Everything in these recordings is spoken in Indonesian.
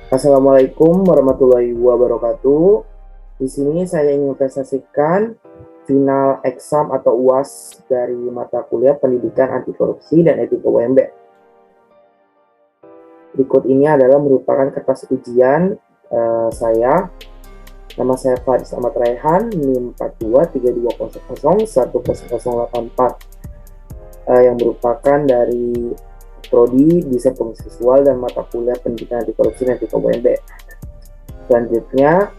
Assalamualaikum warahmatullahi wabarakatuh. Di sini saya ingin presentasikan final exam atau UAS dari mata kuliah Pendidikan Anti Korupsi dan Etika UMB. Berikut ini adalah merupakan kertas ujian saya. Nama saya Faris Ahmad Raihan, NIM 4232001084, yang merupakan dari Prodi Desain Komunikasi Visual dan mata kuliah Pendidikan Anti Korupsi dan Etika UMB. Selanjutnya,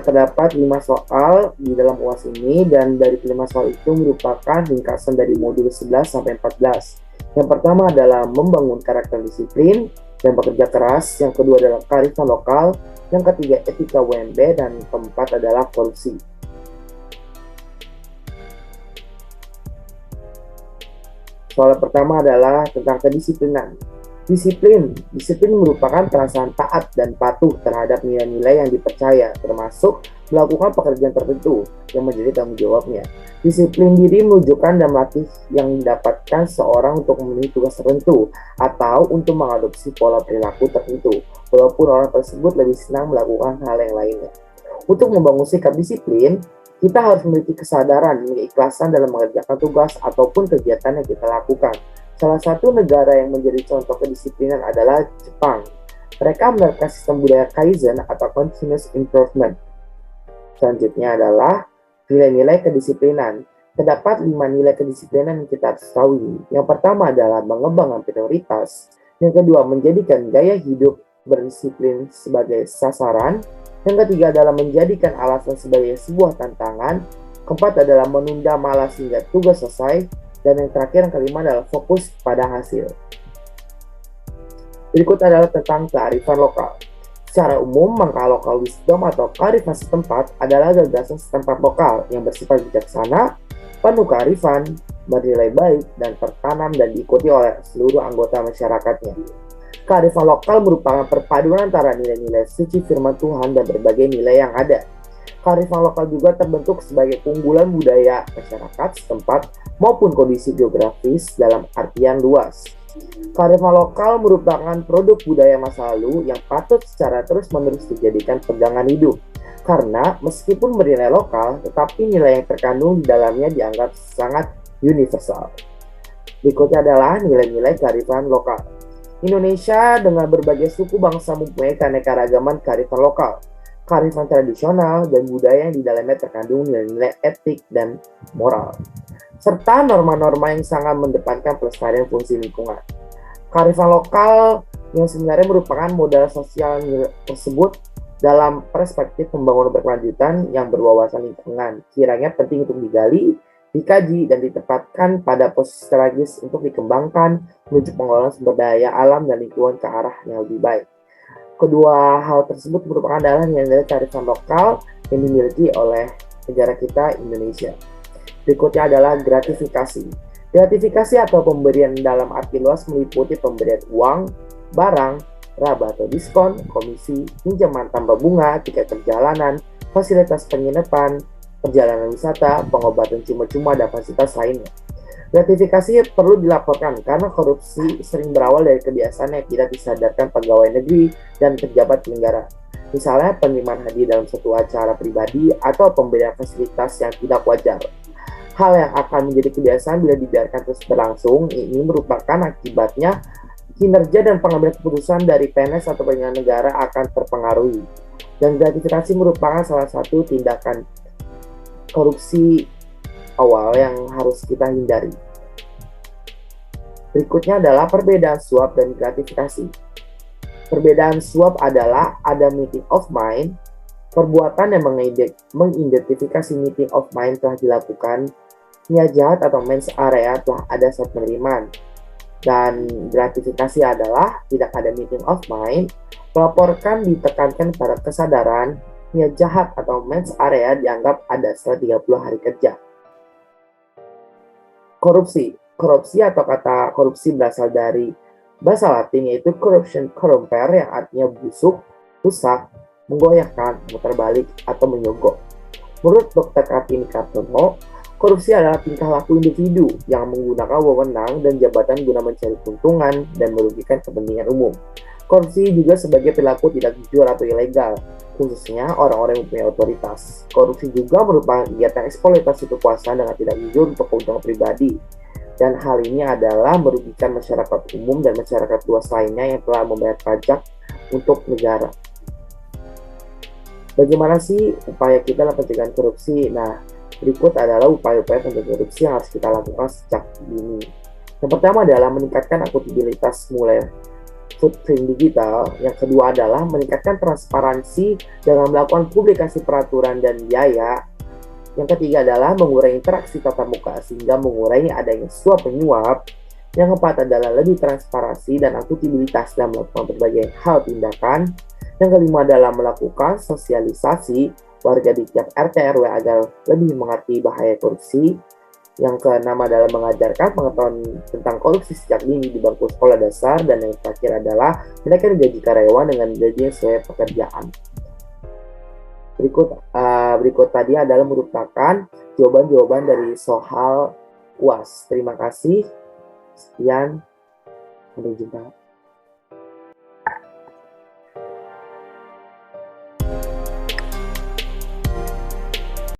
terdapat 5 soal di dalam UAS ini, dan dari 5 soal itu merupakan ringkasan dari modul 11 sampai 14. Yang pertama adalah membangun karakter disiplin dan bekerja keras, yang kedua adalah kearifan lokal, yang ketiga etika UMB, dan keempat adalah korupsi. Soal pertama adalah tentang kedisiplinan. Disiplin merupakan perasaan taat dan patuh terhadap nilai-nilai yang dipercaya, termasuk melakukan pekerjaan tertentu yang menjadi tanggung jawabnya. Disiplin diri menunjukkan dan melatih yang didapatkan seorang untuk memenuhi tugas tertentu atau untuk mengadopsi pola perilaku tertentu, walaupun orang tersebut lebih senang melakukan hal yang lainnya. Untuk membangun sikap disiplin, kita harus memiliki kesadaran, keikhlasan dalam mengerjakan tugas ataupun kegiatan yang kita lakukan. Salah satu negara yang menjadi contoh kedisiplinan adalah Jepang. Mereka menerapkan sistem budaya Kaizen atau Continuous Improvement. Selanjutnya adalah nilai-nilai kedisiplinan. Terdapat 5 nilai kedisiplinan yang kita harus ketahui. Yang pertama adalah mengembangkan prioritas. Yang kedua, menjadikan gaya hidup berdisiplin sebagai sasaran. Yang ketiga adalah menjadikan alasan sebagai sebuah tantangan. Keempat adalah menunda malas hingga tugas selesai. Dan yang terakhir, yang kelima adalah fokus pada hasil. Berikut adalah tentang kearifan lokal. Secara umum, mangka lokal wisdom atau kearifan setempat adalah gagasan setempat lokal yang bersifat bijaksana, penuh kearifan, bernilai baik, dan tertanam dan diikuti oleh seluruh anggota masyarakatnya. Kearifan lokal merupakan perpaduan antara nilai-nilai suci firman Tuhan dan berbagai nilai yang ada. Kearifan lokal juga terbentuk sebagai keunggulan budaya masyarakat setempat maupun kondisi geografis dalam artian luas. Kearifan lokal merupakan produk budaya masa lalu yang patut secara terus-menerus dijadikan pegangan hidup. Karena meskipun bernilai lokal, tetapi nilai yang terkandung di dalamnya dianggap sangat universal. Berikutnya adalah nilai-nilai kearifan lokal. Indonesia dengan berbagai suku bangsa mempunyai keanekaragaman kearifan lokal, kearifan tradisional, dan budaya yang di dalamnya terkandung nilai-nilai etik dan moral, serta norma-norma yang sangat mendepankan pelestarian fungsi lingkungan. Kearifan lokal yang sebenarnya merupakan modal sosial tersebut dalam perspektif pembangunan berkelanjutan yang berwawasan lingkungan, kiranya penting untuk digali, dikaji, dan ditempatkan pada posisi strategis untuk dikembangkan menuju pengelolaan sumber daya alam dan lingkungan ke arah yang lebih baik. Kedua hal tersebut merupakan adalah nilai-nilai kearifan lokal yang dimiliki oleh negara kita, Indonesia. Berikutnya adalah gratifikasi. Gratifikasi atau pemberian dalam arti luas meliputi pemberian uang, barang, raba atau diskon, komisi, pinjaman tanpa bunga, tiket perjalanan, fasilitas penginapan, perjalanan wisata, pengobatan cuma-cuma, dan fasilitas lainnya. Gratifikasi perlu dilaporkan karena korupsi sering berawal dari kebiasaan yang tidak disadarkan pegawai negeri dan pejabat penyelenggara. Misalnya penerimaan hadiah dalam suatu acara pribadi atau pemberian fasilitas yang tidak wajar. Hal yang akan menjadi kebiasaan bila dibiarkan terus berlangsung, ini merupakan akibatnya kinerja dan pengambilan keputusan dari PNS atau penyelenggara negara akan terpengaruhi. Dan gratifikasi merupakan salah satu tindakan korupsi awal yang harus kita hindari. Berikutnya adalah perbedaan suap dan gratifikasi. Perbedaan suap adalah ada meeting of mind, perbuatan yang mengidentifikasi meeting of mind telah dilakukan, niat jahat atau mens area telah ada saat penerimaan. Dan gratifikasi adalah tidak ada meeting of mind, melaporkan ditekankan pada kesadaran, niat jahat atau mens area dianggap ada setelah 30 hari kerja. Korupsi atau kata korupsi berasal dari bahasa Latin yaitu corruption, corromper, yang artinya busuk, rusak, menggoyahkan, memutar balik, atau menyogok. Menurut Dr. Kartini Kartono, korupsi adalah tingkah laku individu yang menggunakan wewenang dan jabatan guna mencari keuntungan dan merugikan kepentingan umum. Korupsi juga sebagai perilaku tidak jujur atau ilegal, khususnya orang-orang yang mempunyai otoritas. Korupsi juga merupakan kegiatan eksploitasi kekuasaan dengan tidak jujur untuk keuntungan pribadi. Dan hal ini adalah merugikan masyarakat umum dan masyarakat luas lainnya yang telah membayar pajak untuk negara. Bagaimana sih upaya kita dalam pencegahan korupsi? Nah, berikut adalah upaya-upaya pencegahan korupsi yang harus kita lakukan sejak dini. Yang pertama adalah meningkatkan akuntabilitas mulai footprint digital. Yang kedua adalah meningkatkan transparansi dengan melakukan publikasi peraturan dan biaya. Yang ketiga adalah mengurangi interaksi tatap muka sehingga mengurangi adanya suap menyuap. Yang keempat adalah lebih transparansi dan akuntabilitas dalam melakukan berbagai hal tindakan. Yang kelima adalah melakukan sosialisasi warga di tiap RT RW agar lebih mengerti bahaya korupsi. Yang keenam adalah mengajarkan pengetahuan tentang korupsi sejak dini di bangku sekolah dasar. Dan yang terakhir adalah menaikkan gaji karyawan dengan gaji sesuai pekerjaan. Berikut tadi adalah merupakan jawaban-jawaban dari soal UAS. Terima kasih. Sekian. Sampai jumpa.